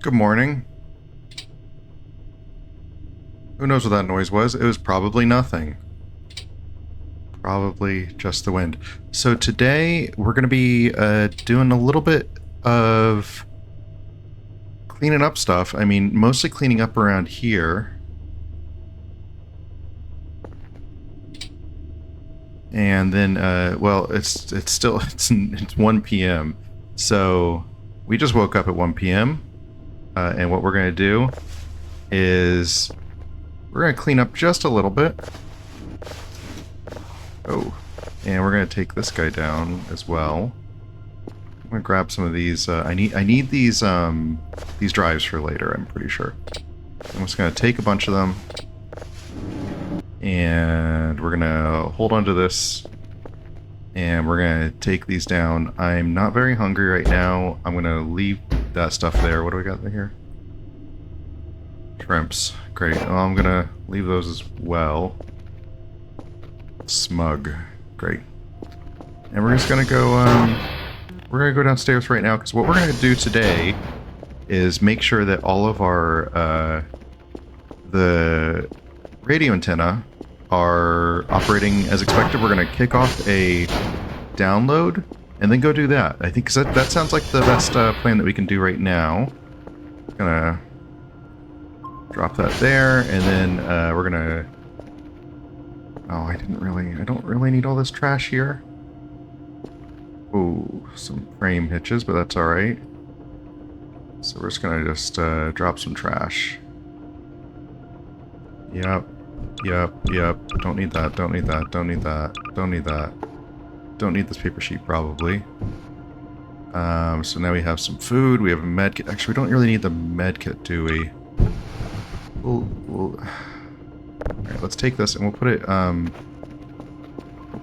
Good morning. Who knows what that noise was? It was probably nothing. Probably just the wind. So today we're going to be doing a little bit of cleaning up stuff. I mean, mostly cleaning up around here. And then, well, it's 1 p.m. So we just woke up at 1 p.m. And what we're going to do is we're going to clean up just a little bit. Oh, and we're going to take this guy down as well. I'm going to grab some of these. I need these drives for later, I'm pretty sure. I'm just going to take a bunch of them. And we're going to hold on to this. And we're going to take these down. I'm not very hungry right now. I'm going to leave that stuff there. What do we got here? Shrimps. Great. Well, I'm going to leave those as well. Smug. Great. And we're just going to go, we're going to go downstairs right now, because what we're going to do today is make sure that all of our, the radio antenna are operating as expected. We're going to kick off a download and then go do that. I think 'cause that sounds like the best plan that we can do right now. Gonna drop that there, and then we're gonna... Oh, I don't really need all this trash here. Ooh, some frame hitches, but that's alright. So we're just gonna drop some trash. Yep. Don't need that, don't need that, don't need that, don't need that. Don't need this paper sheet, probably. So now we have some food, we have a med kit. Actually, we don't really need the med kit, do we? Alright, let's take this and we'll put it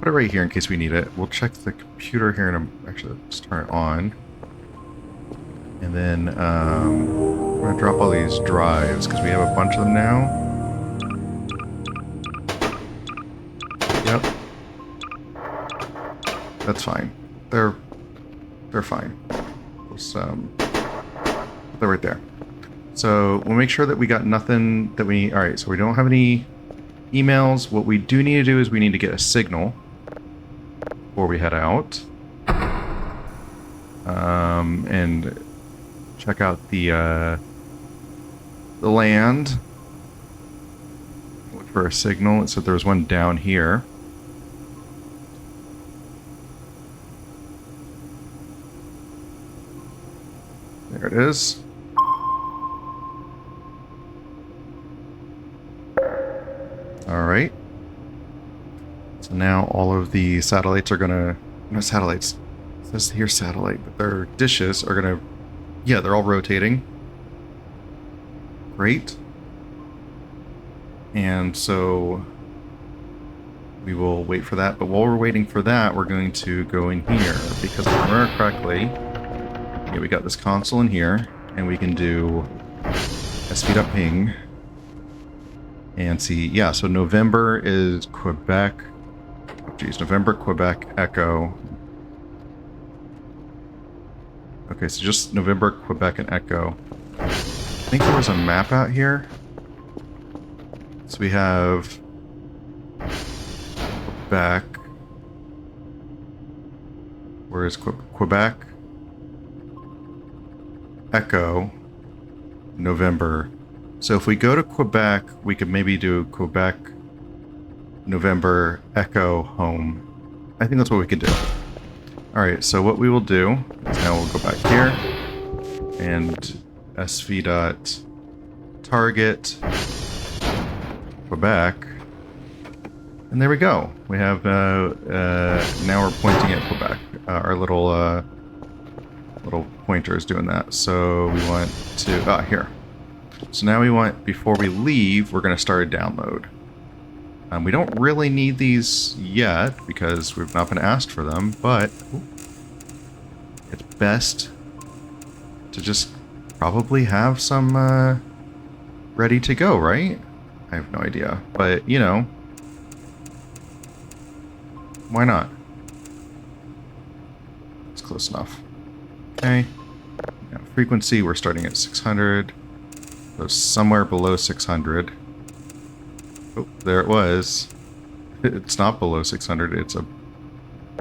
right here in case we need it. We'll check the computer here and actually let's turn it on. And then we're gonna drop all these drives because we have a bunch of them now. Yep. That's fine. They're fine. Let's they're right there. So we'll make sure that we got nothing that we... Alright, so we don't have any emails. What we do need to do is we need to get a signal before we head out. And check out the land. Look for a signal. It said there was one down here. There it is. Alright. So now all of the satellites are gonna... No, satellites. It says here satellite, but their dishes are gonna... Yeah, they're all rotating. Great. And so... we will wait for that, but while we're waiting for that, we're going to go in here, because if I remember correctly... Yeah, we got this console in here, and we can do a speed up ping. And see, yeah, so November is Quebec. Oh, geez, November, Quebec, Echo. Okay, so just November, Quebec, and Echo. I think there was a map out here. So we have Quebec. Where is Quebec? Echo. November. So if we go to Quebec, we could maybe do Quebec, November, Echo, home. I think that's what we could do. Alright, so what we will do is now we'll go back here and sv dot target Quebec, and there we go. We have now we're pointing at Quebec. Our little pointer is doing that. So we want to here. So now we want, before we leave, we're going to start a download. We don't really need these yet because we've not been asked for them, but it's best to just probably have some ready to go, right? I have no idea, but you know, why not? It's close enough. Okay. Now, frequency, we're starting at 600. So somewhere below 600. Oh, there it was. It's not below 600, it's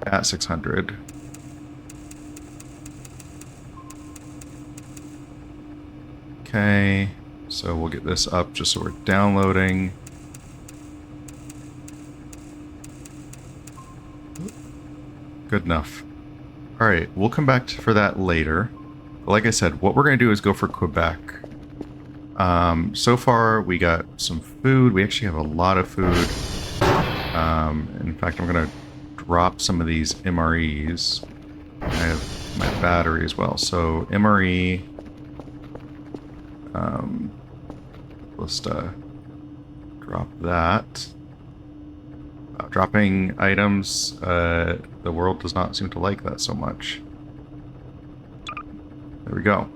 at 600. Okay, so we'll get this up just so we're downloading. Good enough. Alright, we'll come back for that later. But like I said, what we're going to do is go for Quebec. So far, we got some food. We actually have a lot of food. In fact, I'm going to drop some of these MREs. I have my battery as well. So MRE... let's drop that. Dropping items, the world does not seem to like that so much. There we go.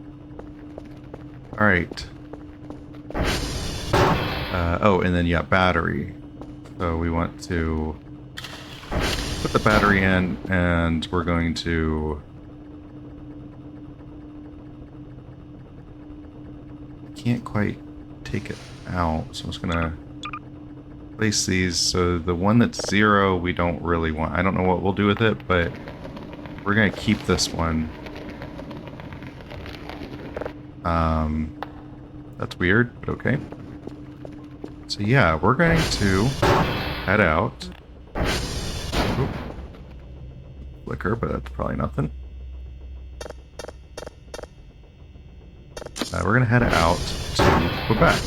Alright. Oh, and then, yeah, battery. So we want to put the battery in, and we're going to... Can't quite take it out, so I'm just gonna place these. So the one that's 0 we don't really want. I don't know what we'll do with it, but we're gonna keep this one. That's weird, but okay. So yeah, we're going to head out. Oop. Flicker, but that's probably nothing. We're going to head out to Quebec.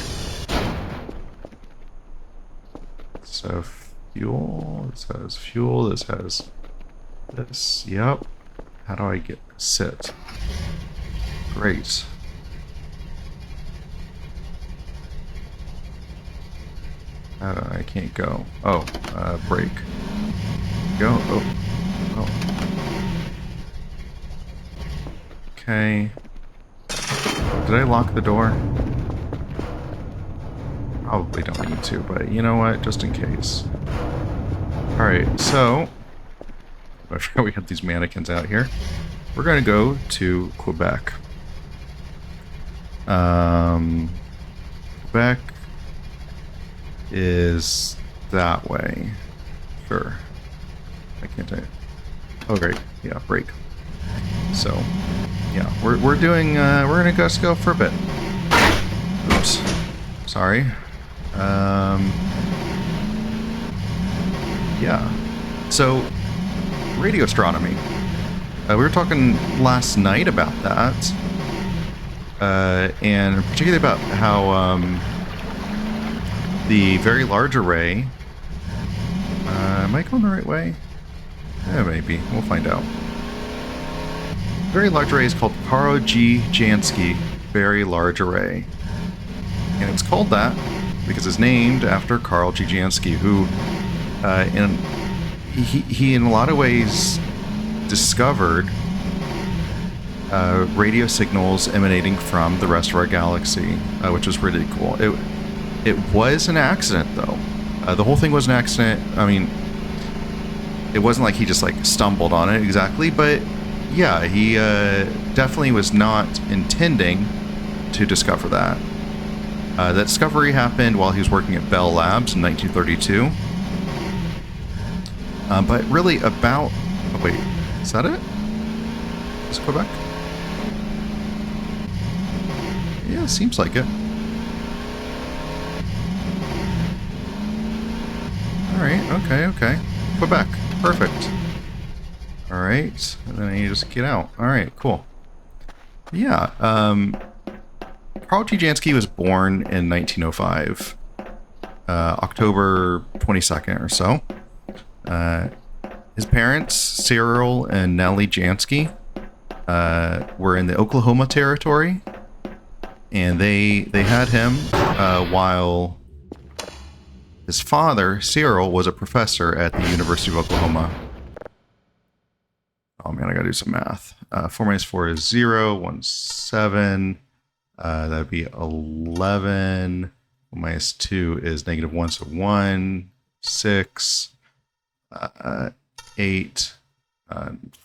So fuel, this has fuel, this has this, yep. How do I get sit? Great. I can't go. Oh, break. Go, oh, oh. Okay. Did I lock the door? Probably don't need to, but you know what? Just in case. Alright, so... I forgot we have these mannequins out here. We're going to go to Quebec. Quebec is that way. Sure. I can't tell you. Oh, great. Yeah, break. So... yeah, we're doing, we're gonna just go for a bit. Oops. Sorry. Yeah. So, radio astronomy. We were talking last night about that. And particularly about how, the Very Large Array... am I going the right way? Yeah, maybe. We'll find out. Very Large Array is called Karl G. Jansky Very Large Array. And it's called that because it's named after Karl G. Jansky, who he in a lot of ways discovered radio signals emanating from the rest of our galaxy, which was really cool. It was an accident, though. The whole thing was an accident. I mean, it wasn't like he just like stumbled on it exactly, but yeah, he definitely was not intending to discover that. That discovery happened while he was working at Bell Labs in 1932. But really about... oh, wait, is that it? Is Quebec? Yeah, it seems like it. Alright, okay. Quebec, perfect. Alright, and then I need to just get out. Alright, cool. Yeah, Karl G. Jansky was born in 1905, October 22nd or so. His parents, Cyril and Nellie Jansky, were in the Oklahoma Territory, and they had him while his father, Cyril, was a professor at the University of Oklahoma. Oh man, I gotta do some math. 4 minus 4 is 0, 1, 7. That'd be 11. 1 minus 2 is negative 1, so 1, 6, 8.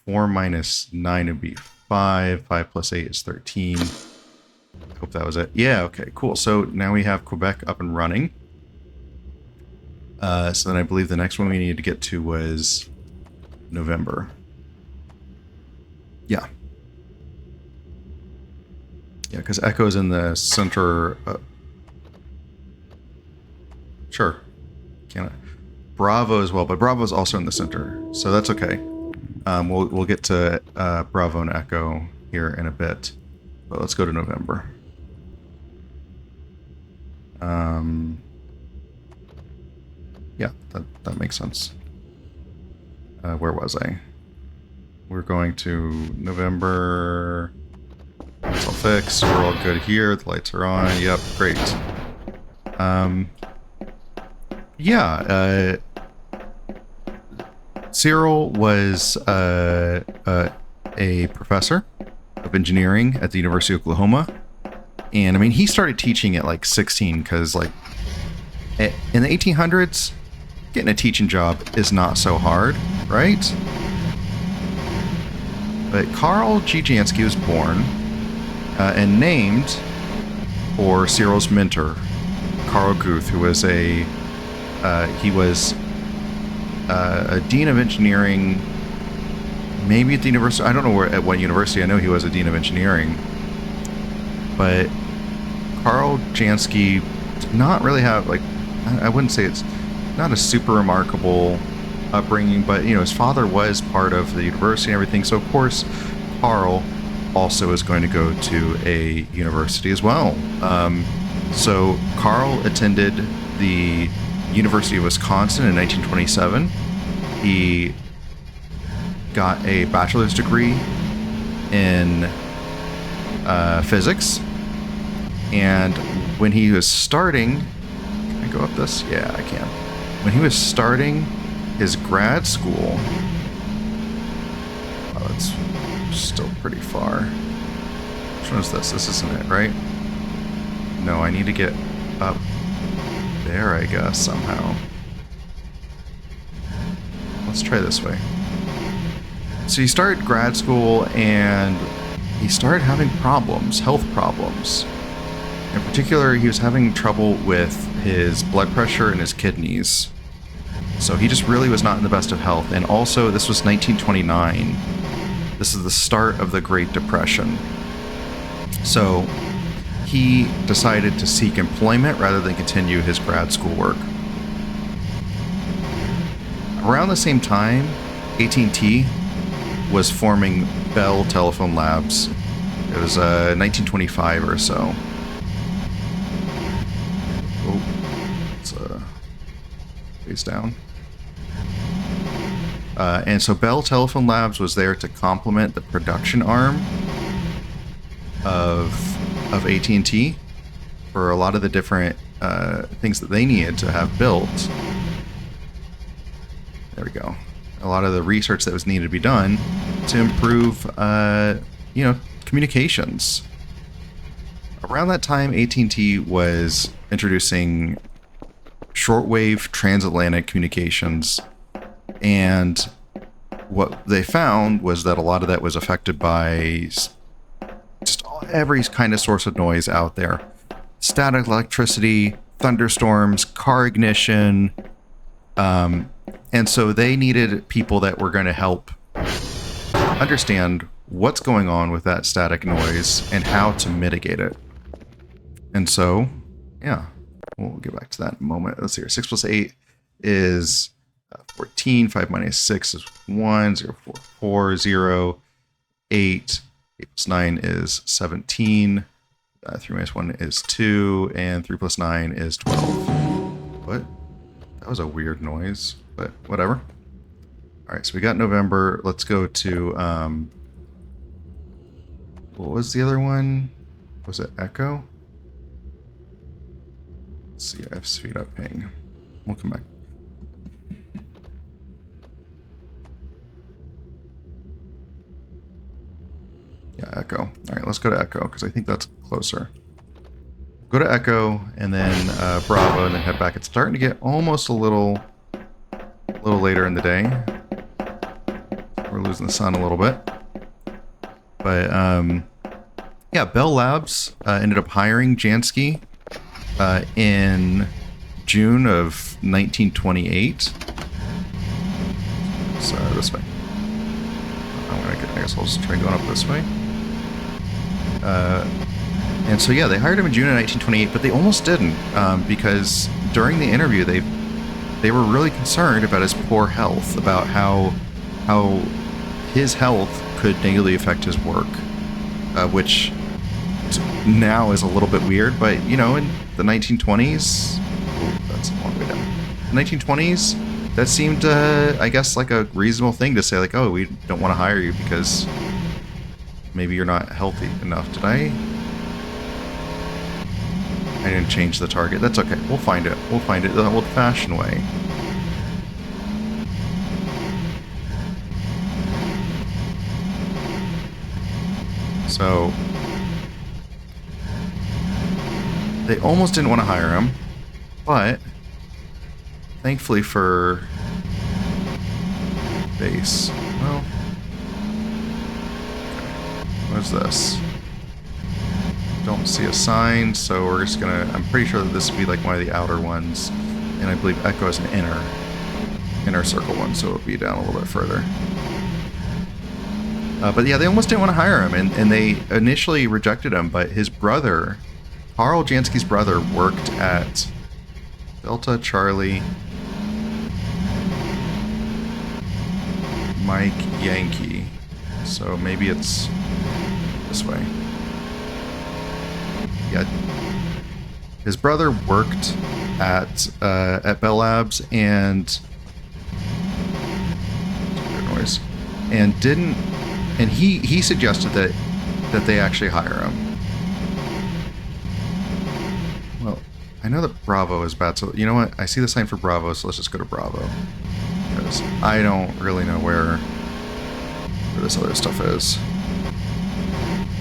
4 minus 9 would be 5. 5 plus 8 is 13. I hope that was it. Yeah, okay, cool. So now we have Quebec up and running. So then I believe the next one we needed to get to was November. Yeah. Yeah, because Echo's in the center. Sure. Can I? Bravo as well, but Bravo's also in the center, so that's okay. We'll get to Bravo and Echo here in a bit, but let's go to November. Yeah, that makes sense. Where was I? We're going to November. It's all fixed. We're all good here. The lights are on. Yep, great. Yeah. Cyril was a professor of engineering at the University of Oklahoma, and I mean he started teaching at like 16 because like in the 1800s, getting a teaching job is not so hard, right? But Karl G. Jansky was born and named for Cyril's mentor, Karl Guth, who was a dean of engineering, maybe at the university. I don't know at what university. I know he was a dean of engineering. But Karl Jansky did not really have, like, I wouldn't say it's not a super remarkable upbringing, but, you know, his father was part of the university and everything. So, of course, Karl also is going to go to a university as well. So Karl attended the University of Wisconsin in 1927. He got a bachelor's degree in physics, and when he was starting, can I go up this? Yeah, I can. When he was starting his grad school, oh, that's still pretty far. Which one is this? This isn't it, right? No, I need to get up there, I guess, somehow. Let's try this way. So he started grad school and he started having problems, health problems. In particular, he was having trouble with his blood pressure and his kidneys. So he just really was not in the best of health. And also, this was 1929. This is the start of the Great Depression. So he decided to seek employment rather than continue his grad school work. Around the same time, AT&T was forming Bell Telephone Labs. It was 1925 or so. Oh, it's face down. And so Bell Telephone Labs was there to complement the production arm of AT&T for a lot of the different things that they needed to have built. There we go. A lot of the research that was needed to be done to improve, communications. Around that time, AT&T was introducing shortwave transatlantic communications, and what they found was that a lot of that was affected by just every kind of source of noise out there. Static electricity, thunderstorms, car ignition. And so they needed people that were going to help understand what's going on with that static noise and how to mitigate it. And so, yeah, we'll get back to that in a moment. Let's see here. 6 plus 8 is 14. 5 minus 6 is 1. 0, 4, 4, 0, 8. 8 plus 9 is 17. 3 minus 1 is 2. And 3 plus 9 is 12. What? That was a weird noise, but whatever. All right, so we got November. Let's go to, what was the other one? Was it Echo? Let's see, I have speed up ping. We'll come back. Yeah, Echo. All right, let's go to Echo because I think that's closer. Go to Echo and then Bravo and then head back. It's starting to get almost a little later in the day. We're losing the sun a little bit. But yeah, Bell Labs ended up hiring Jansky in June of 1928. So this way. I guess I'll just try going up this way. And so yeah, they hired him in June of 1928, but they almost didn't because during the interview they were really concerned about his poor health, about how his health could negatively affect his work, which now is a little bit weird, but you know, in the 1920s, that's a long way down. The 1920s, that seemed, I guess, like a reasonable thing to say, like, oh, we don't want to hire you because maybe you're not healthy enough. Did I didn't change the target. That's okay. We'll find it. We'll find it the old-fashioned way. So they almost didn't want to hire him, but thankfully for base, well, okay. What is this? Don't see a sign, so we're just gonna, I'm pretty sure that this would be like one of the outer ones, and I believe Echo is an inner circle one, so it'll be down a little bit further. But yeah, they almost didn't want to hire him, and they initially rejected him, but his brother, Carl Jansky's brother, worked at Delta Charlie Mike Yankee, so maybe it's this way. Yeah, his brother worked at Bell Labs and didn't, and he suggested that they actually hire him. Well, I know that Bravo is bad, so you know what? I see the sign for Bravo, so let's just go to Bravo because I don't really know where this other stuff is.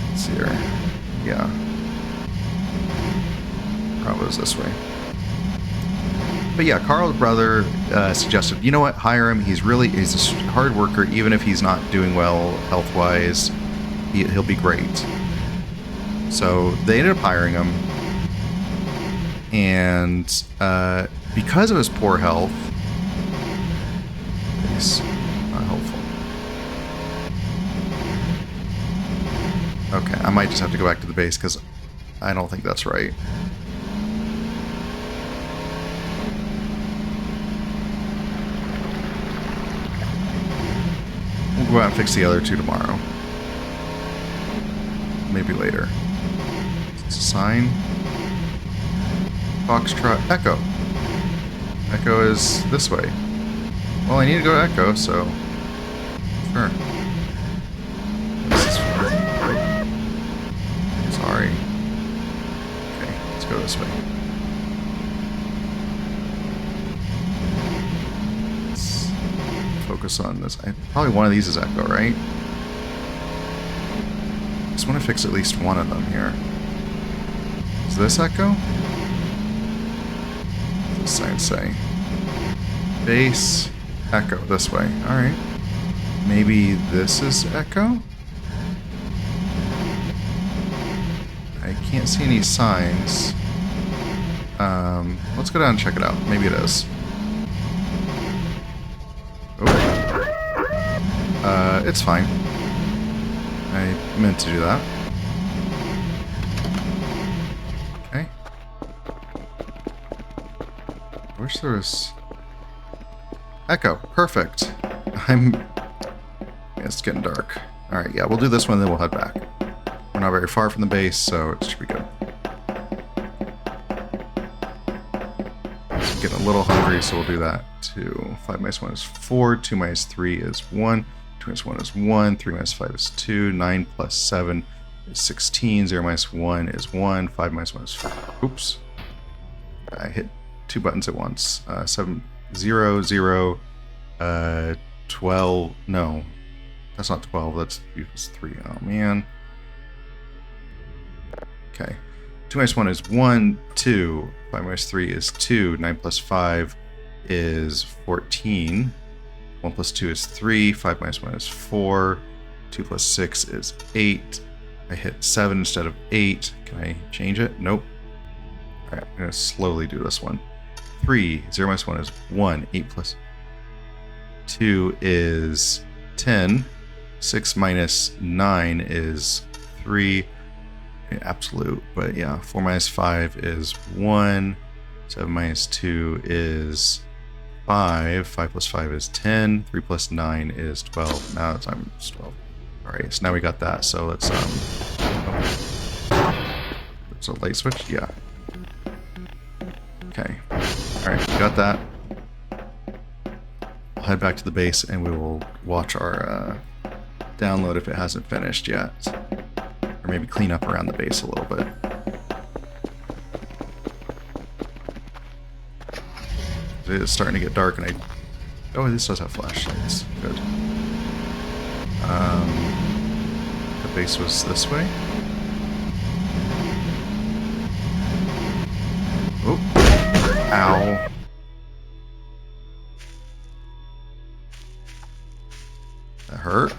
Let's see here. Yeah. Bravo's this way. But yeah, Carl's brother suggested, you know what, hire him. He's a hard worker, even if he's not doing well health-wise. He'll be great. So they ended up hiring him. And because of his poor health, he's not helpful. Okay, I might just have to go back to the base because I don't think that's right. We'll go out and fix the other two tomorrow. Maybe later. It's a sign. Foxtrot Echo. Echo is this way. Well, I need to go to Echo, so sure. This is sorry. Okay, let's go this way. Let's focus on this. Probably one of these is Echo, right? Just want to fix at least one of them here. Is this Echo? What's this sign say? Base, Echo, this way. Alright. Maybe this is Echo? I can't see any signs. Let's go down and check it out. Maybe it is. Oh. It's fine. I meant to do that. Okay. I wish there was... Echo. Perfect. It's getting dark. Alright, yeah, we'll do this one, then we'll head back. We're not very far from the base, so it should be good. I'm getting a little hungry, so we'll do that too. 5 minus 1 is 4, 2 minus 3 is 1, 2 minus 1 is 1, 3 minus 5 is 2, 9 plus 7 is 16, 0 minus 1 is 1, 5 minus 1 is 4. Oops. I hit 2 buttons at once. 7, 0, 0, 12, no. That's not 12, that's 3. Oh, man. Okay. 2 minus 1 is 1, 2. 5 minus 3 is 2. 9 plus 5 is 14. 1 plus 2 is 3. 5 minus 1 is 4. 2 plus 6 is 8. I hit 7 instead of 8. Can I change it? Nope. Alright, I'm going to slowly do this one. 3, 0 minus 1 is 1. 8 plus 2 is 10. 6 minus 9 is 3. Absolute, but yeah. 4 minus 5 is 1. 7 minus 2 is 5. 5 plus 5 is 10. 3 plus 9 is 12. Now it's 12. Alright, so now we got that. So let's there's a light switch? Yeah. Okay. Alright, we got that. We'll head back to the base and we will watch our download if it hasn't finished yet. Or maybe clean up around the base a little bit. It's starting to get dark and oh, this does have flashlights. Good. The base was this way. Oh. Ow. That hurt.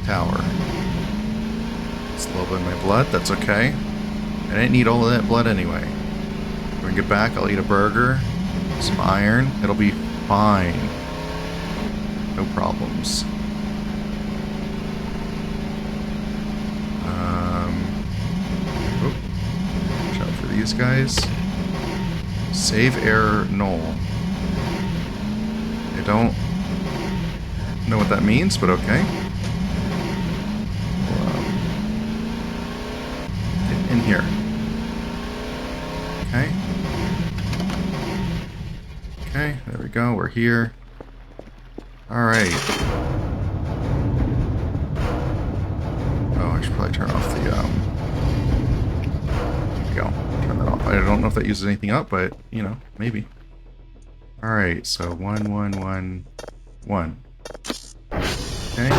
Tower. It's a little bit of my blood. That's okay. I didn't need all of that blood anyway. When we get back, I'll eat a burger, some iron. It'll be fine. No problems. Oh, watch out for these guys. Save error null. I don't know what that means, but okay. Get in here. Okay. Okay, there we go. We're here. Alright. Oh, I should probably turn off the, there we go. Turn that off. I don't know if that uses anything up, but, you know, maybe. Alright, so 1, 1, 1, 1. Okay.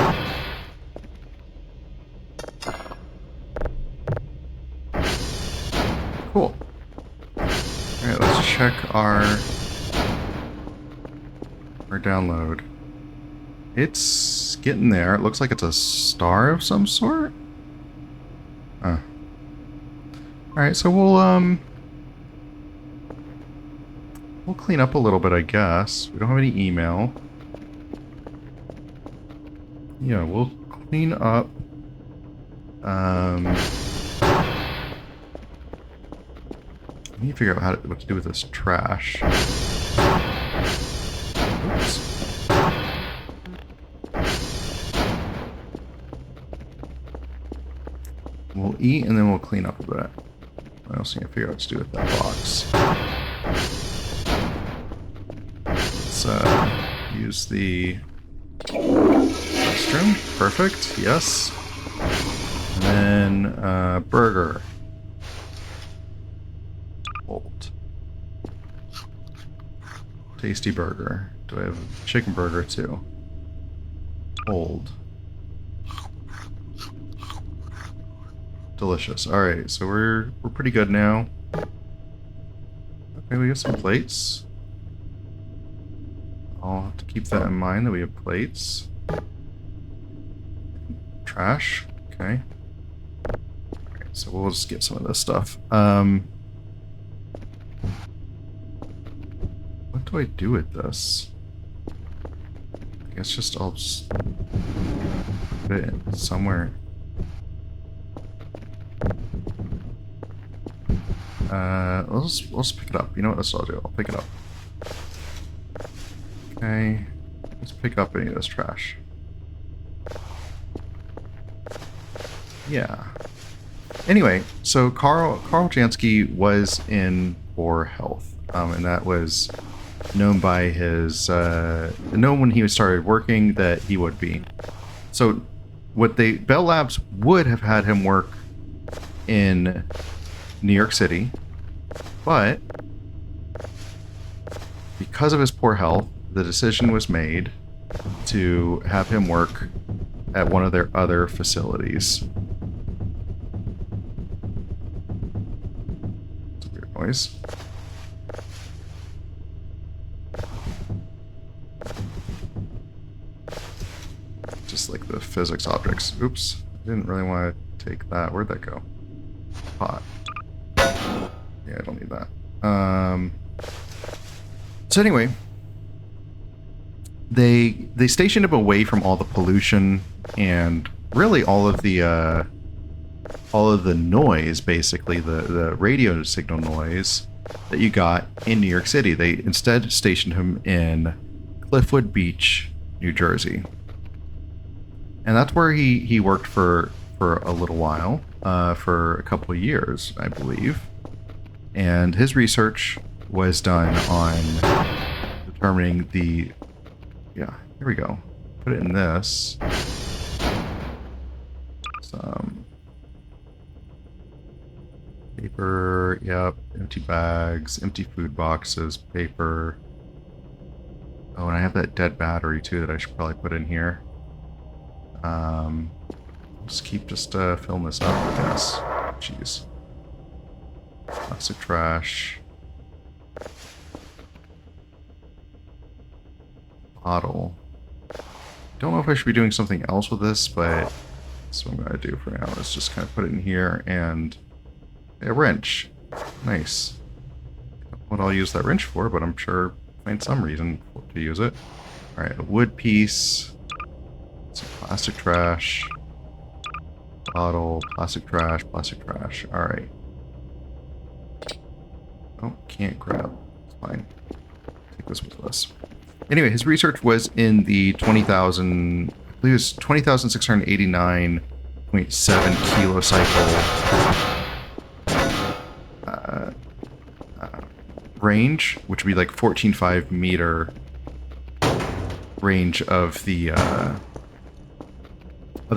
Cool. Alright, let's check our download. It's getting there. It looks like it's a star of some sort. Huh. Alright, so we'll clean up a little bit, I guess. We don't have any email. Yeah, we'll clean up. I need to figure out what to do with this trash. Oops. We'll eat and then we'll clean up a bit. I also need to figure out what to do with that box. Let's use the restroom. Perfect. Yes. And then burger. Hold. Tasty burger. Do I have a chicken burger too? Hold. Delicious. Alright, so we're pretty good now. Okay, we got some plates. I'll have to keep that in mind that we have plates. Trash. Okay. Alright, so we'll just get some of this stuff. What do I do with this? I guess I'll just put it in somewhere. Let's pick it up. You know what? That's what I'll do. I'll pick it up. Okay. Let's pick up any of this trash. Yeah. Anyway, so Carl Jansky was in poor health, and that was known by his known when he started working that he would be. So, Bell Labs would have had him work in New York City, but because of his poor health, the decision was made to have him work at one of their other facilities. It's a weird noise. like the physics objects. Oops, I didn't really want to take that. Where'd that go? Pot. Yeah, I don't need that. So anyway, they stationed him away from all the pollution and really all of the noise, basically the radio signal noise that you got in New York City. They instead stationed him in Cliffwood Beach, New Jersey, and that's where he worked for a little while, for a couple of years, I believe. And his research was done on determining the... Yeah, here we go. Put it in this. Some paper, yep, empty bags, empty food boxes, paper. Oh, and I have that dead battery too that I should probably put in here. Just keep filling this up with this. Jeez. Plastic trash. Bottle. Don't know if I should be doing something else with this, but that's what I'm going to do for now. Is just kind of put it in here, and a wrench. Nice. Don't know what I'll use that wrench for, but I'm sure I'll find some reason to use it. Alright, a wood piece. Some plastic trash. Bottle, plastic trash, plastic trash. Alright. Oh, can't grab. It's fine. Take this with us. Anyway, his research was in the 20,000, I believe it was 20,689.7 kilocycle range, which would be like 14.5 meter range of the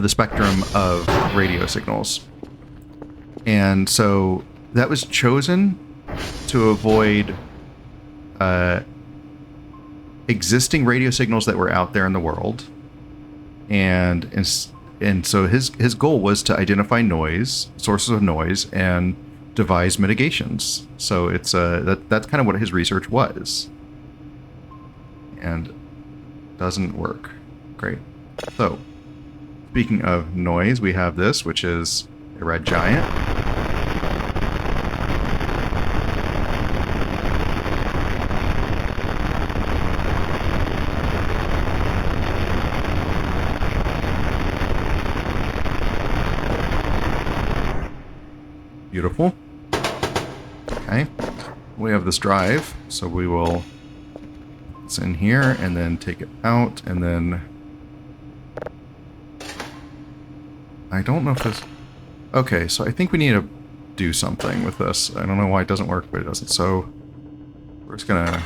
spectrum of radio signals. And so that was chosen to avoid existing radio signals that were out there in the world, and so his goal was to identify noise, sources of noise, and devise mitigations. So it's that's kind of what his research was, and doesn't work. Great. So speaking of noise, we have this, which is a red giant. Beautiful. Okay. We have this drive, so we will... It's in here, and then take it out, and then... I don't know if this... Okay, so I think we need to do something with this. I don't know why it doesn't work, but it doesn't. So we're just gonna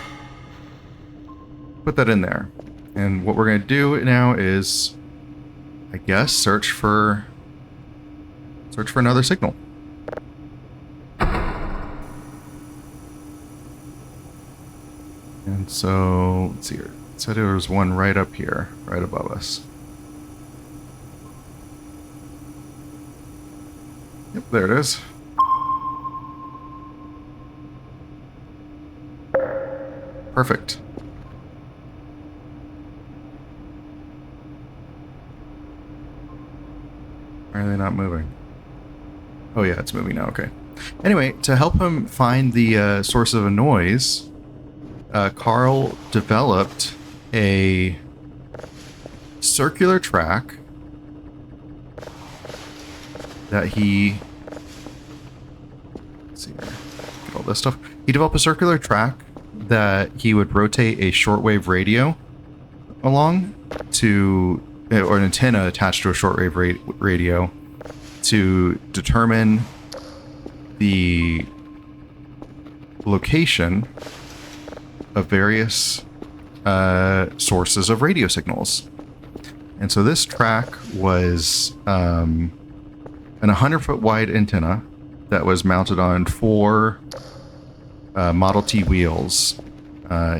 put that in there. And what we're gonna do now is, I guess, search for another signal. And so, let's see here. It said there was one right up here, right above us. Yep, there it is. Perfect. Why are they not moving? Oh yeah, it's moving now, okay. Anyway, to help him find the source of a noise, Carl developed a circular track that he... Let's see here. Get all this stuff. He developed a circular track that he would rotate a shortwave radio along to... or an antenna attached to a shortwave radio to determine the location of various sources of radio signals. And so this track was an 100-foot wide antenna that was mounted on 4 Model T wheels.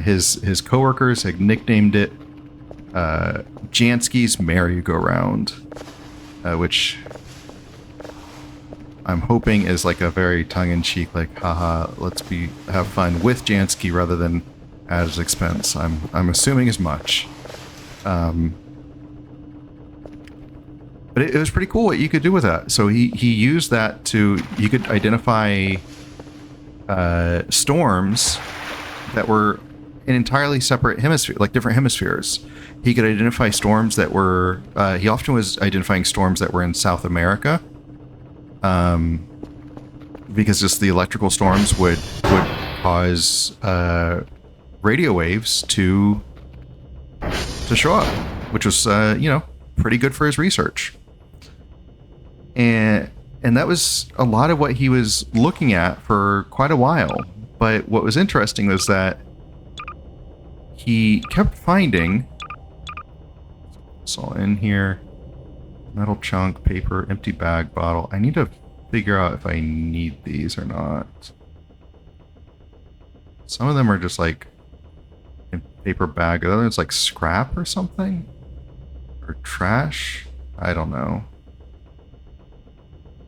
His coworkers had nicknamed it Jansky's merry-go-round, which I'm hoping is like a very tongue-in-cheek, like, haha, let's have fun with Jansky rather than at his expense. I'm assuming as much. But it was pretty cool what you could do with that. So he used that to, you could identify storms that were in entirely separate hemisphere, like different hemispheres. He could identify storms that were, he often was identifying storms that were in South America. Because just the electrical storms would cause radio waves to show up, which was you know, pretty good for his research. And that was a lot of what he was looking at for quite a while. But what was interesting was that he kept finding, it's all in here, metal chunk, paper, empty bag, bottle. I need to figure out if I need these or not. Some of them are just like in paper bag. The other one's like scrap or something, or trash. I don't know.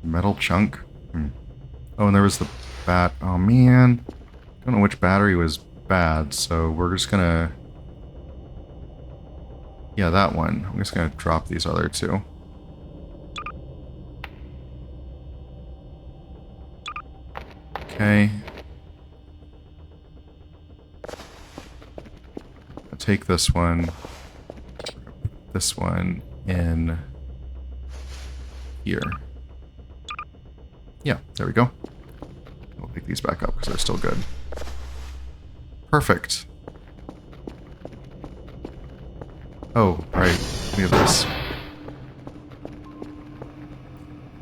Metal chunk. Oh, and there was the bat. Oh man, don't know which battery was bad. So we're just gonna, yeah, that one. I'm just gonna drop these other two. Okay. I'll take this one in here. Yeah, there we go. We'll pick these back up because they're still good. Perfect. Oh, right. We have this.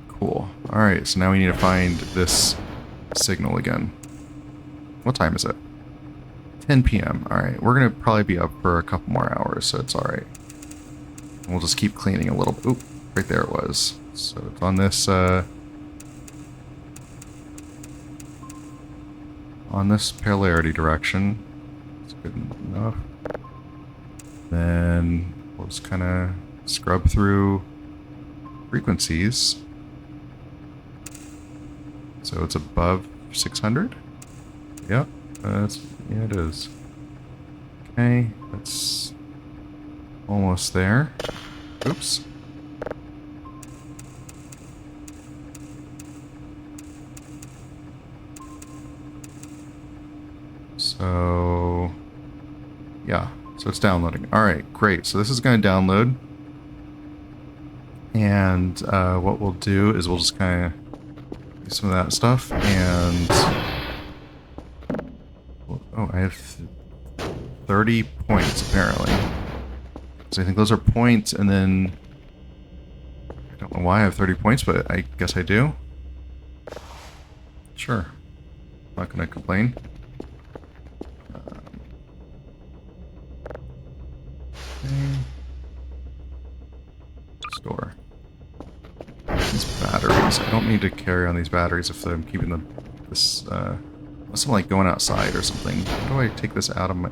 Cool. Alright, so now we need to find this signal again. What time is it? 10 p.m. Alright, we're going to probably be up for a couple more hours, so it's alright. We'll just keep cleaning a little. Oop, right there it was. So it's on this, polarity direction. It's good enough. Then we'll just kind of scrub through frequencies. So it's above 600? Yep, yeah, it is. Okay, that's almost there. Oops. So, yeah, so it's downloading. All right, great. So this is going to download. And what we'll do is we'll just kind of do some of that stuff. And, oh, I have 30 points apparently. So I think those are points, and then I don't know why I have 30 points, but I guess I do. Sure. I'm not going to complain. Store. These batteries. I don't need to carry on these batteries if I'm keeping them this unless I'm like going outside or something. How do I take this out of my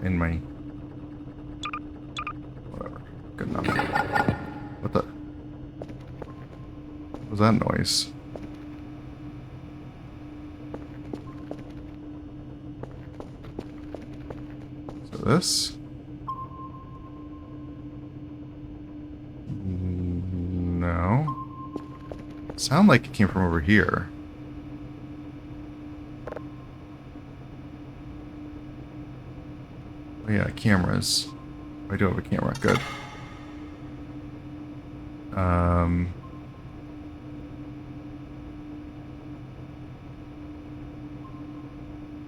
whatever. Good enough. What the, what was that noise? So this? No. Sound like it came from over here. Oh yeah, cameras. I do have a camera. Good.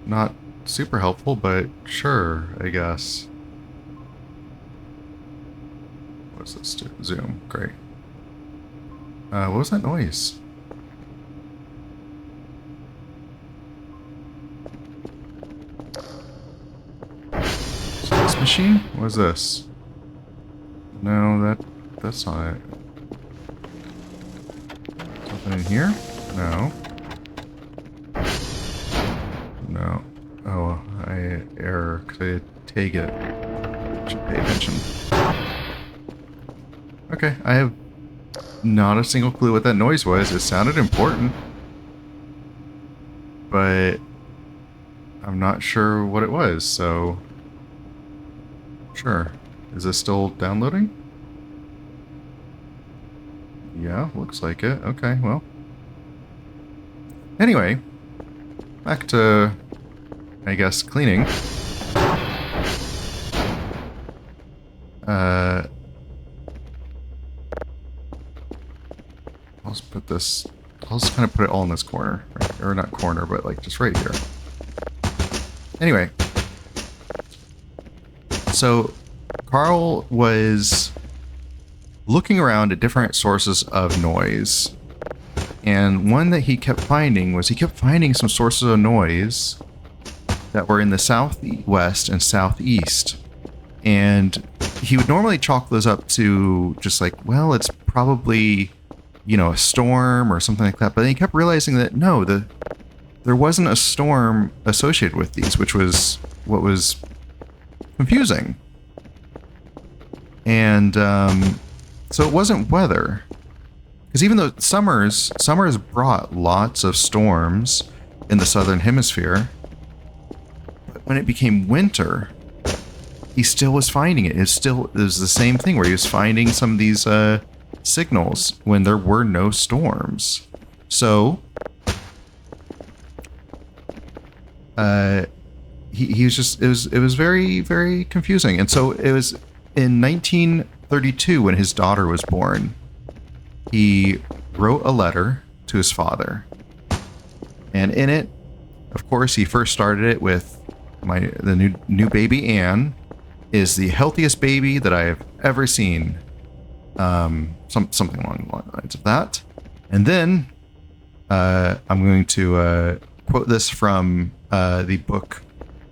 Not super helpful, but sure, I guess. What's this do? Zoom. Great. What was that noise? So this machine? What is this? No, that's not it. Something in here? No. No. Oh, I error because I take it. Should pay attention. Okay, I have not a single clue what that noise was. It sounded important, but I'm not sure what it was, so sure. Is this still downloading? Yeah, looks like it. Okay, well. Anyway, back to, I guess, cleaning. I'll just put this... I'll just kind of put it all in this corner. Right? Or not corner, but like just right here. Anyway. So, Carl was looking around at different sources of noise. And one that he kept finding was he kept finding some sources of noise that were in the southwest and southeast. And he would normally chalk those up to just like, well, it's probably, you know, a storm or something like that. But then he kept realizing that no, there wasn't a storm associated with these, which was what was confusing. And so it wasn't weather. Because even though summers brought lots of storms in the southern hemisphere, but when it became winter, he still was finding it. It was the same thing where he was finding some of these signals when there were no storms. So he was just it was very, very confusing. And so it was in 1932 when his daughter was born. He wrote a letter to his father. And in it, of course, he first started it with the new baby Anne is the healthiest baby that I have ever seen. Something along the lines of that. And then I'm going to quote this from the book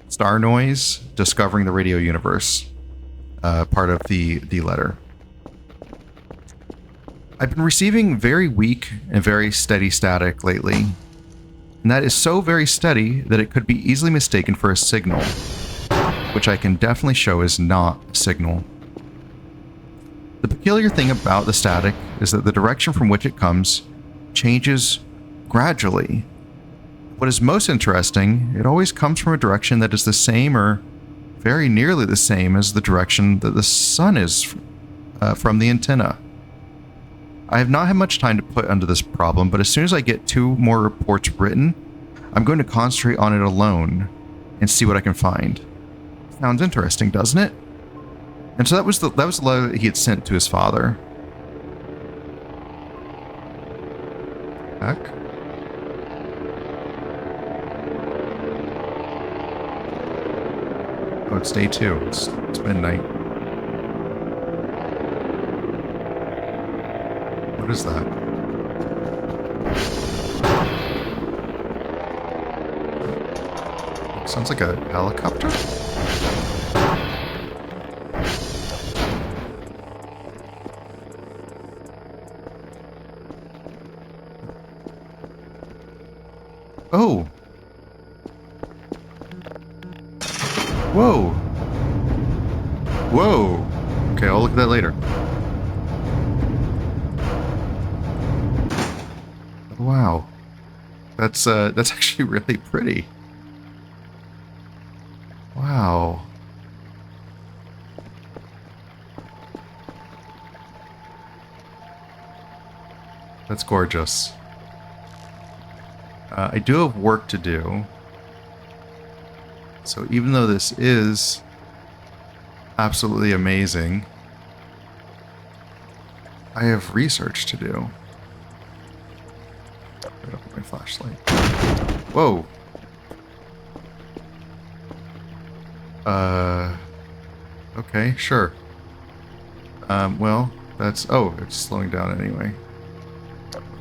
Star Noise, Discovering the Radio Universe, part of the letter. I've been receiving very weak and very steady static lately. And that is so very steady that it could be easily mistaken for a signal, which I can definitely show is not a signal. The peculiar thing about the static is that the direction from which it comes changes gradually. What is most interesting, it always comes from a direction that is the same or very nearly the same as the direction that the sun is from the antenna. I have not had much time to put under this problem, but as soon as I get 2 more reports written, I'm going to concentrate on it alone and see what I can find. Sounds interesting, doesn't it? And so that was the letter that he had sent to his father. Heck. Oh, it's day 2. It's midnight. What is that? Sounds like a helicopter? Oh! Whoa! Whoa! Okay, I'll look at that later. Wow. That's actually really pretty. Wow. That's gorgeous. I do have work to do. So even though this is absolutely amazing, I have research to do. Put up my flashlight. Whoa. Okay, sure. Well, that's... Oh, it's slowing down anyway.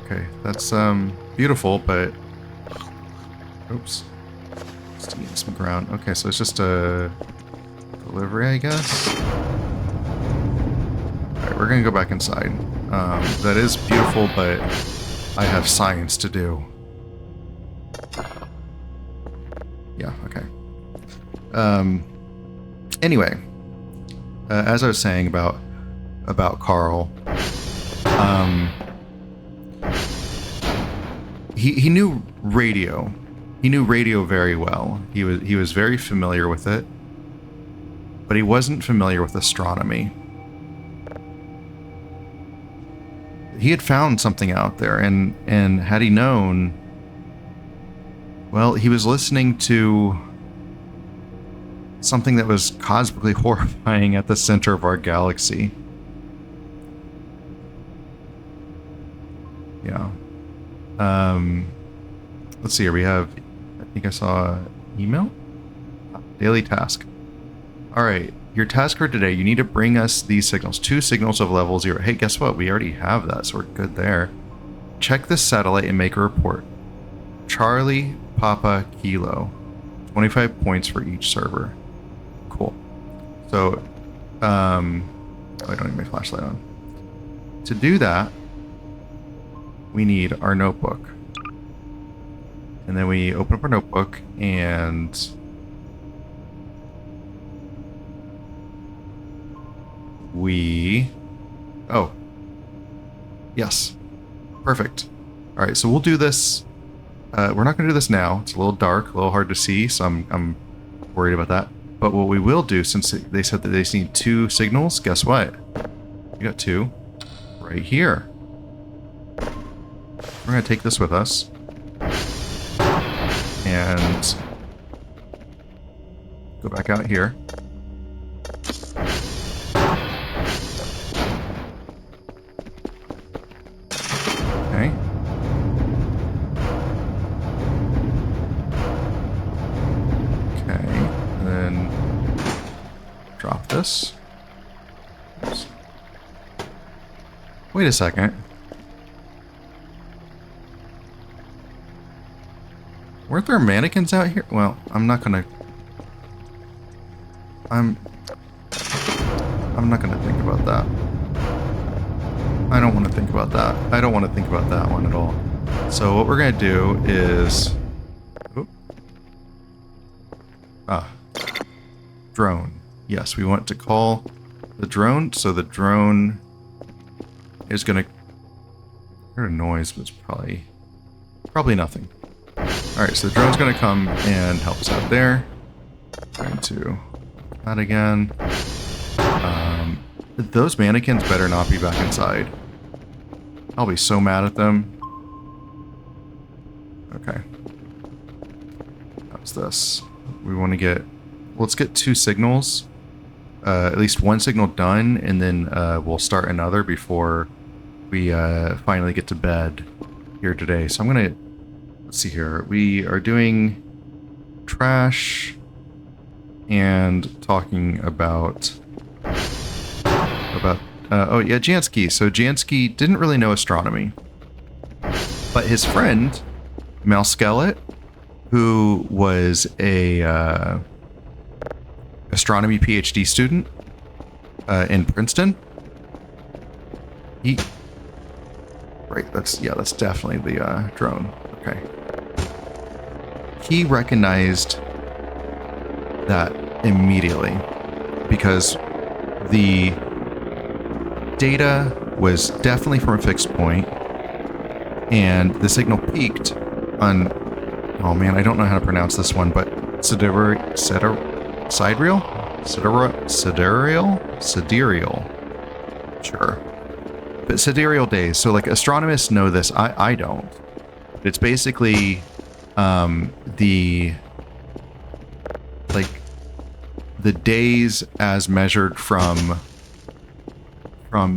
Okay, that's, beautiful, but... Oops. Just eating some ground. Okay, so it's just a... delivery, I guess? Alright, we're gonna go back inside. That is beautiful, but I have science to do. Yeah, okay. Anyway, as I was saying about Carl, he knew radio. He knew radio very well. He was very familiar with it, but he wasn't familiar with astronomy. he had found something out there, and had he known, well, he was listening to something that was cosmically horrifying at the center of our galaxy. Yeah. Let's see here. We have, I think I saw an email? Daily task. All right. Your task for today, you need to bring us these signals. 2 signals of level 0. Hey, guess what? We already have that, so we're good there. Check this satellite and make a report. Charlie, Papa, Kilo. 25 points for each server. Cool. So, I don't need my flashlight on. To do that, we need our notebook. And then we open up our notebook and oh, yes, perfect. All right, so we'll do this. We're not going to do this now. It's a little dark, a little hard to see, so I'm worried about that. But what we will do, since they said that they need 2 signals, guess what? We got 2 right here. We're going to take this with us. And go back out here. Okay. Okay. And then drop this. Oops. Wait a second. Weren't there mannequins out here? Well, I'm not gonna think about that. I don't want to think about that. I don't want to think about that one at all. So what we're gonna do is, drone. Yes, we want to call the drone. So the drone is gonna hear a noise, but it's probably nothing. Alright, so the drone's going to come and help us out there. Going to that again. Those mannequins better not be back inside. I'll be so mad at them. Okay. How's this? We want to get... Let's get 2 signals. At least 1 signal done, and then we'll start another before we finally get to bed here today. So I'm going to... Let's see here. We are doing trash and talking about oh yeah, Jansky. So Jansky didn't really know astronomy, but his friend Mel Skellett, who was a astronomy PhD student in Princeton, that's definitely the drone. Okay. He recognized that immediately because the data was definitely from a fixed point and the signal peaked on, oh man, I don't know how to pronounce this one, but sidereal? Sure. But sidereal days. So like astronomers know this. I don't. It's basically the days as measured from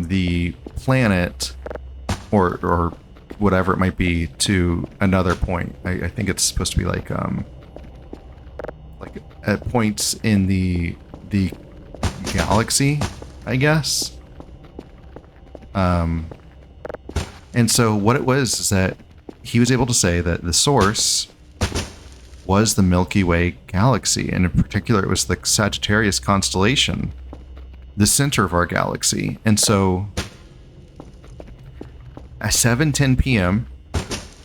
the planet or whatever it might be to another point. I think it's supposed to be like at points in the galaxy, I guess. And so what it was is that he was able to say that the source was the Milky Way galaxy, and in particular, it was the Sagittarius constellation, the center of our galaxy. And so, at 7:10 p.m.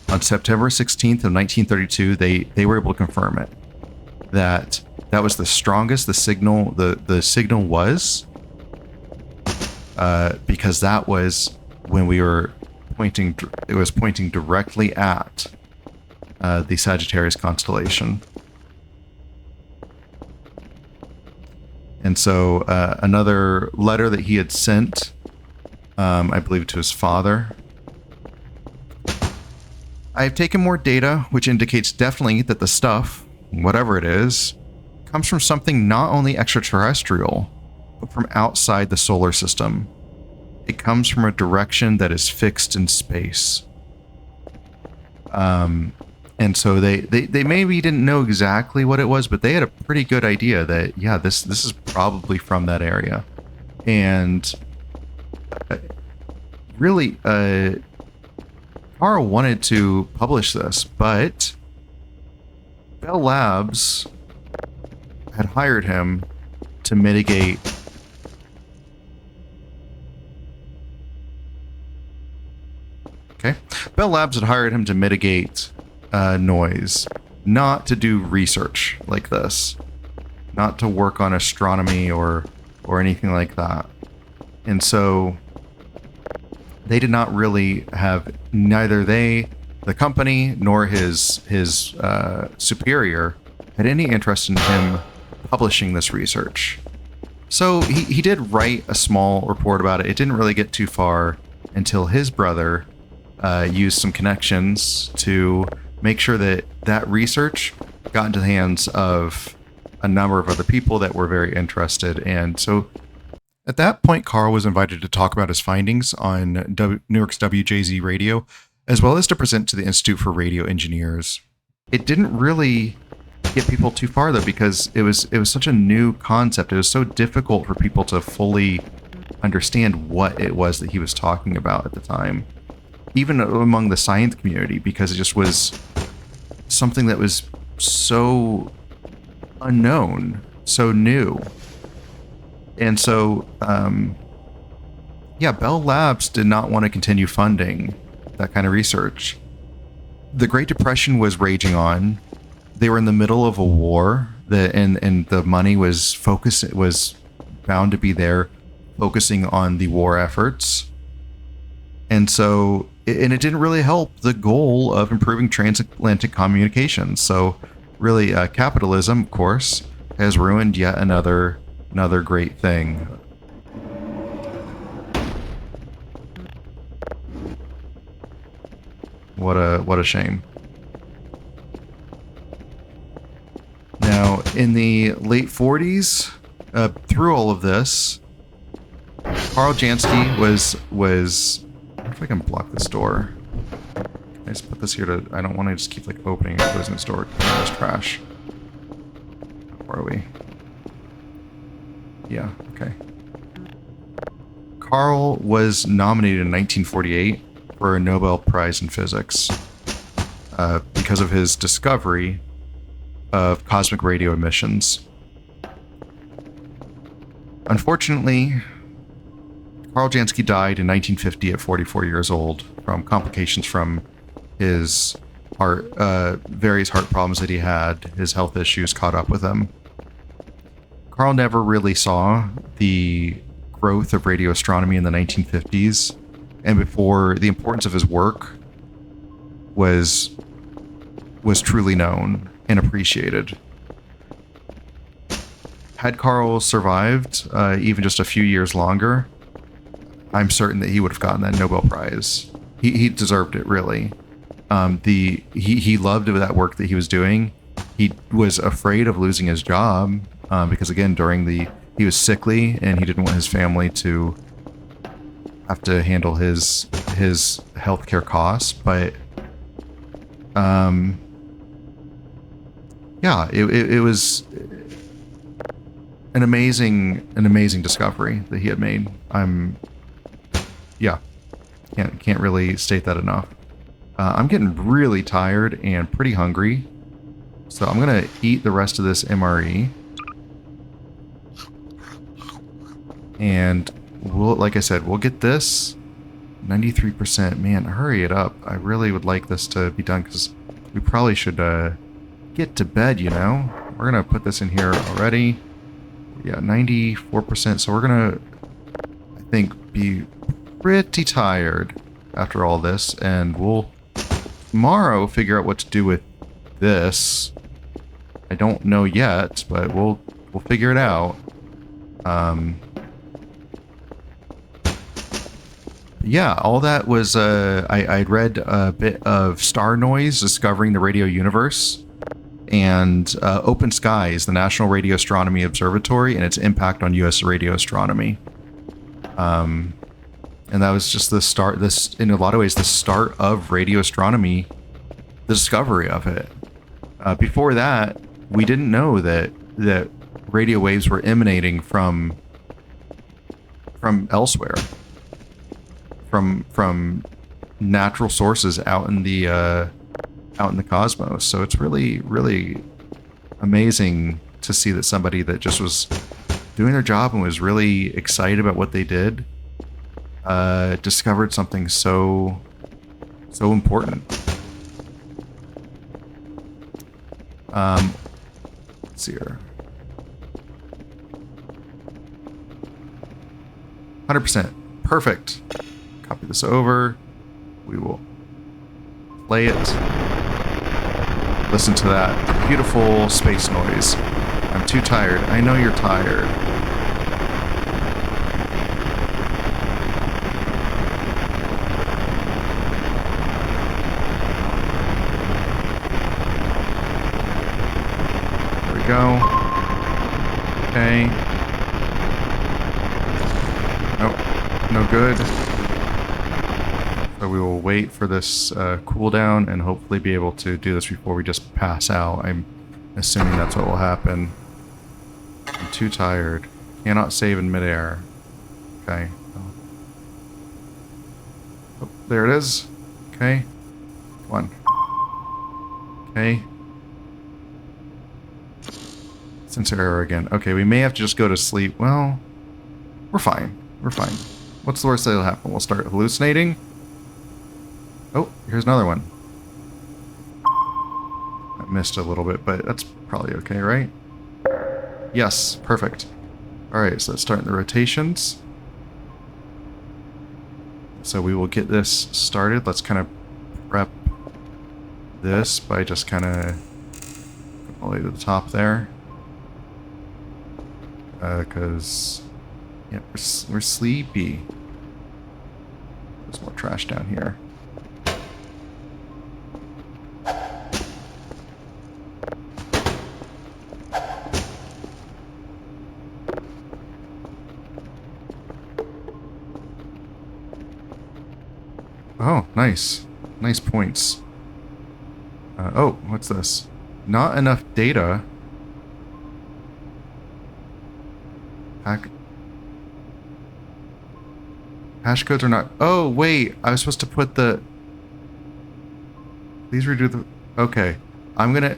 on September 16th of 1932, they were able to confirm it. That was the strongest the signal was, because that was when we were pointing directly at the Sagittarius constellation. And so another letter that he had sent, I believe to his father, I've taken more data, which indicates definitely that the stuff, whatever it is, comes from something not only extraterrestrial, but from outside the solar system. It comes from a direction that is fixed in space. And so they maybe didn't know exactly what it was, but they had a pretty good idea that, yeah, this is probably from that area. And really, Carl wanted to publish this, but Bell Labs had hired him to mitigate Bell Labs had hired him to mitigate noise, not to do research like this, not to work on astronomy or anything like that. And so they did not really have, neither they, the company, nor his superior had any interest in him publishing this research. So he did write a small report about it. It didn't really get too far until his brother used some connections to make sure that that research got into the hands of a number of other people that were very interested. And so at that point, Carl was invited to talk about his findings on New York's WJZ radio, as well as to present to the Institute for Radio Engineers. It didn't really get people too far, though, because it was such a new concept. It was so difficult for people to fully understand what it was that he was talking about at the time, even among the science community, because it just was something that was so unknown, so new. And so, Bell Labs did not want to continue funding that kind of research. The Great Depression was raging on. They were in the middle of a war, and the money was bound to be there, focusing on the war efforts. And so, it didn't really help the goal of improving transatlantic communications. So, really, capitalism, of course, has ruined yet another great thing. What a shame. Now, in the late 40s, through all of this, Carl Jansky was I wonder if I can block this door. Can I just put this here I don't want to just keep like opening and closing this door. This trash. Where are we? Yeah, okay. Carl was nominated in 1948 for a Nobel Prize in Physics because of his discovery of cosmic radio emissions. Unfortunately, Carl Jansky died in 1950 at 44 years old from complications from his heart, various heart problems that he had. His health issues caught up with him. Carl never really saw the growth of radio astronomy in the 1950s, and before the importance of his work was truly known and appreciated. Had Carl survived even just a few years longer, I'm certain that he would have gotten that Nobel Prize. He deserved it, really. He loved that work that he was doing. He was afraid of losing his job because, again, he was sickly and he didn't want his family to have to handle his healthcare costs. But it was an amazing discovery that he had made. Can't really state that enough. I'm getting really tired and pretty hungry, so I'm gonna eat the rest of this MRE, and like I said, we'll get this 93%. Man, hurry it up! I really would like this to be done because we probably should get to bed. We're gonna put this in here already. Yeah, 94%. So we're gonna, I think, be pretty tired after all this, and we'll tomorrow figure out what to do with this. I don't know yet, but we'll figure it out. Yeah, all that was, I'd read a bit of Star Noise, Discovering the Radio Universe, and Open Skies, the National Radio Astronomy Observatory, and its impact on U.S. radio astronomy. And that was just the start, in a lot of ways, the start of radio astronomy, the discovery of it. Before that, we didn't know that radio waves were emanating from elsewhere, from natural sources out in the cosmos. So it's really, really amazing to see that somebody that just was doing their job and was really excited about what they did discovered something so important. Let's see here. 100%. Perfect. Copy this over. We will play it. Listen to that beautiful space noise. I'm too tired. I know you're tired. There we go. Okay. Nope. No good. So we will wait for this cooldown and hopefully be able to do this before we just pass out. I'm assuming that's what will happen. I'm too tired. Cannot save in midair. Okay. Oh, there it is. Okay. Come on. Okay. Sensor error again. Okay, we may have to just go to sleep. Well, we're fine. We're fine. What's the worst that'll happen? We'll start hallucinating. Oh, here's another one. I missed a little bit, but that's probably okay, right? Yes, perfect. Alright, so let's start the rotations. So we will get this started. Let's kind of prep this by just kind of all the way to the top there. Because yeah, we're sleepy. There's more trash down here. Oh, nice. Nice points. Oh, what's this? Not enough data. Hash codes are not... Oh, wait. I was supposed to put the... Please redo the... Okay. I'm gonna...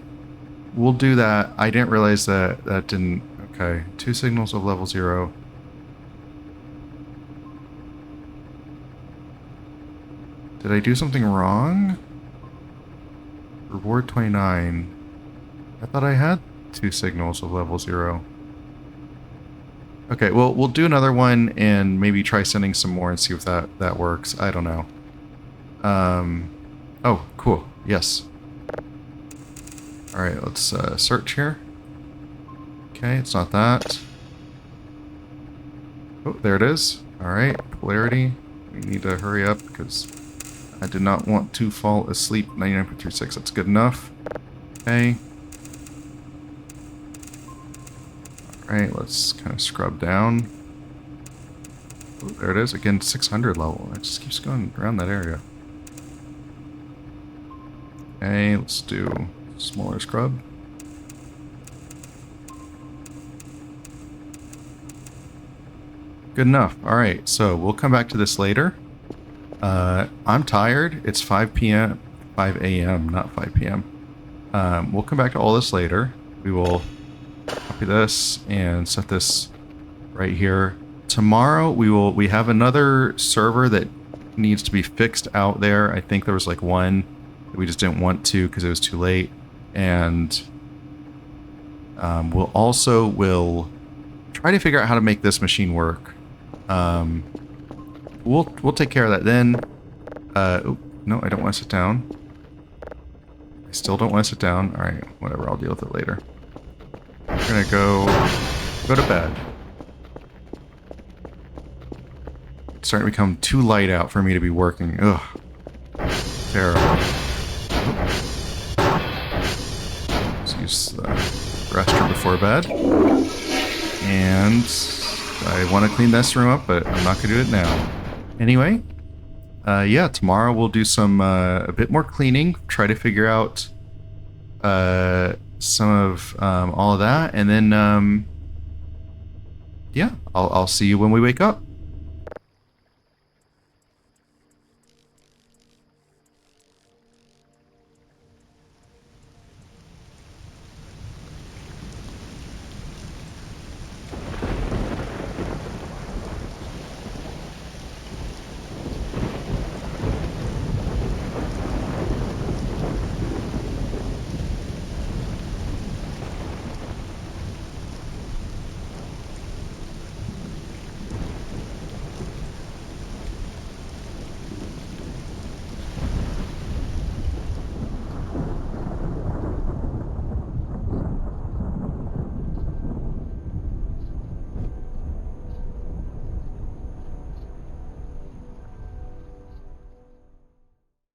We'll do that. I didn't realize that that didn't... Okay. 2 signals of level 0. Did I do something wrong? Reward 29. I thought I had 2 signals of level 0. Okay, well, we'll do another one and maybe try sending some more and see if that works. I don't know. Oh, cool. Yes. Alright, let's search here. Okay, it's not that. Oh, there it is. Alright, polarity. We need to hurry up because I did not want to fall asleep. 99.36, that's good enough. Okay. Alright, let's kind of scrub down. Oh, there it is. Again, 600 level. It just keeps going around that area. Okay, let's do smaller scrub. Good enough. Alright, so we'll come back to this later. I'm tired. It's 5 p.m. 5 a.m., not 5 p.m. We'll come back to all this later. We will copy this and set this right here. Tomorrow we have another server that needs to be fixed out there. I think there was like one that we just didn't want to because it was too late. And we'll try to figure out how to make this machine work. We'll take care of that then. Oh, no, I don't want to sit down. I still don't want to sit down. All right, whatever. I'll deal with it later. We're gonna go to bed. starting to become too light out for me to be working. Ugh. Terrible. Let's use the restroom before bed. And I want to clean this room up, but I'm not going to do it now. Anyway, yeah, tomorrow we'll do some a bit more cleaning, try to figure out some of all of that, and then yeah, I'll see you when we wake up.